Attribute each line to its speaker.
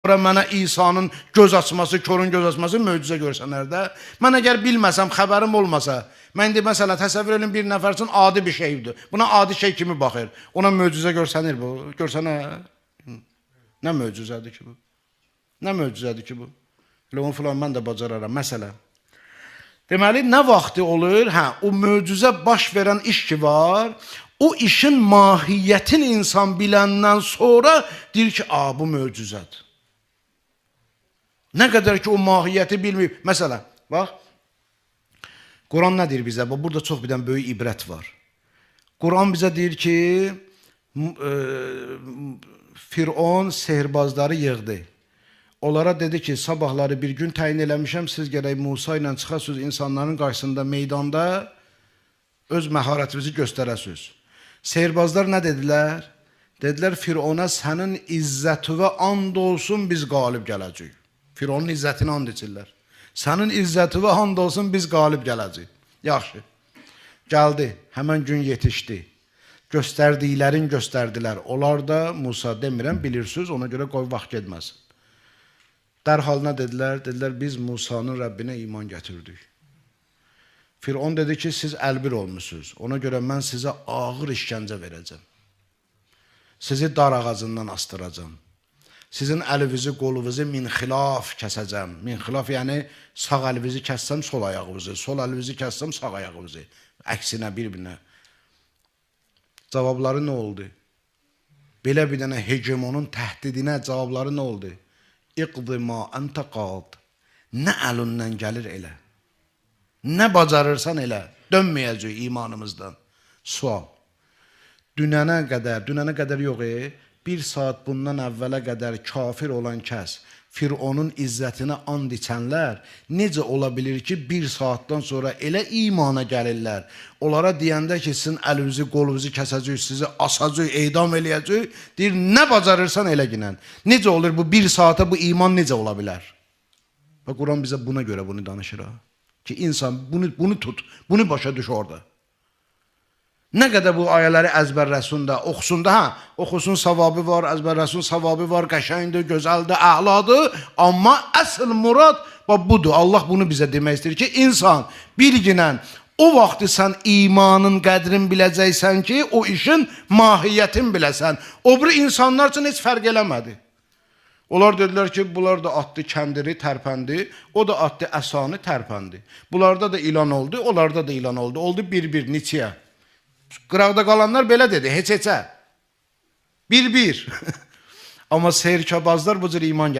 Speaker 1: Sonra mənə İsa'nın göz açması, körün göz açması möcüzə görsənlər də. Mən əgər bilməsəm, xəbərim olmasa, mən indi məsələn təsəvvür edin bir nəfər üçün adi bir şeydir. Buna adi şey kimi baxır. Ona möcüzə görsənir bu. Görsənə. Nə möcüzədir ki bu? Nə möcüzədir ki bu? Elə onu filan mən də bacararam. Məsələn. Deməli, nə vaxtı olur? Hə, o möcüzə baş verən iş ki var, o işin mahiyyətini insan biləndən sonra deyir ki, bu möcüzədir. Nə qədər ki o mahiyyəti bilməyib. Məsələn, bax, Quran nə deyir bizə? Burada çox bir dənə böyük ibrət var. Quran bizə deyir ki, Firon sehirbazları yığdı. Onlara dedi ki, sabahları bir gün təyin eləmişəm, siz gərək Musa ilə çıxasınız insanların qarşısında, meydanda öz məharətinizi göstərəsiniz. Sehirbazlar nə dedilər? Dedilər, Firona sənin izzətivə and olsun, biz qalib gələcəyik. Fironun izzətini and içirlər. Sənin izzətivə and olsun, biz qalib gələcəyik. Yaxşı. Gəldi, həmən gün yetişdi. Göstərdiklərin göstərdilər. Onlar da, Musa demirəm, bilirsiniz, ona görə qoy vaxt getməsin. Dərhal nə dedilər? Dedilər, biz Musanın Rəbbinə iman gətirdik. Firon dedi ki, siz əlbir olmuşsunuz. Ona görə mən sizə ağır işgəncə verəcəm. Sizi dar ağacından astıracam. Sizin əlinizi, qolunuzu minxilaf kəsəcəm. Minxilaf yəni sağ əlinizi kəssəm, sol ayağınızı, sol əlinizi kəssəm, sağ ayağınızı. Əksinə, bir-birinə. Cavabları nə oldu? Belə bir dənə hegemonun təhdidinə cavabları nə oldu? İqdi ma əntə qad. Nə əlindən gəlir elə? Nə bacarırsan elə? Dönməyəcək imanımızdan. Sual. Dünənə qədər yox, bir saat bundan əvvələ qədər kafir olan kəs, Fironun izzətinə and içənlər, necə ola bilir ki, bir saatdan sonra elə imana gəlirlər. Onlara deyəndə ki, sizin əlinizi, qolunuzu kəsəcək, sizi asacaq, edam eləyəcək, deyir, nə bacarırsan elə ginən. Necə olur bu bir saata bu iman necə ola bilər? Və Quran bizə buna görə bunu danışır. Ki, insan bunu tut, bunu başa düş orada. Nə qədər bu ayələri əzbərləsin də, oxusun da, oxusun savabı var, əzbərləsin savabı var, qəşəngdir, gözəldir, əladır. Amma əsl murad budur. Allah bunu bizə demək istəyir ki, insan bir günən o vaxtı sən imanın qədrini biləcəksən ki, o işin mahiyyətini biləsən. O bir insanlar üçün heç fərq eləmədi. Onlar dedilər ki, bunlar da atdı kəndiri, tərpəndi, o da atdı əsanı, tərpəndi. Bunlarda da ilan oldu, onlarda da ilan oldu. Oldu bir-bir, neçəyə. Qıraqda qalanlar belə dedi, heç-heçə. Bir-bir. Amma seyirkabazlar bu cür iman gəlir.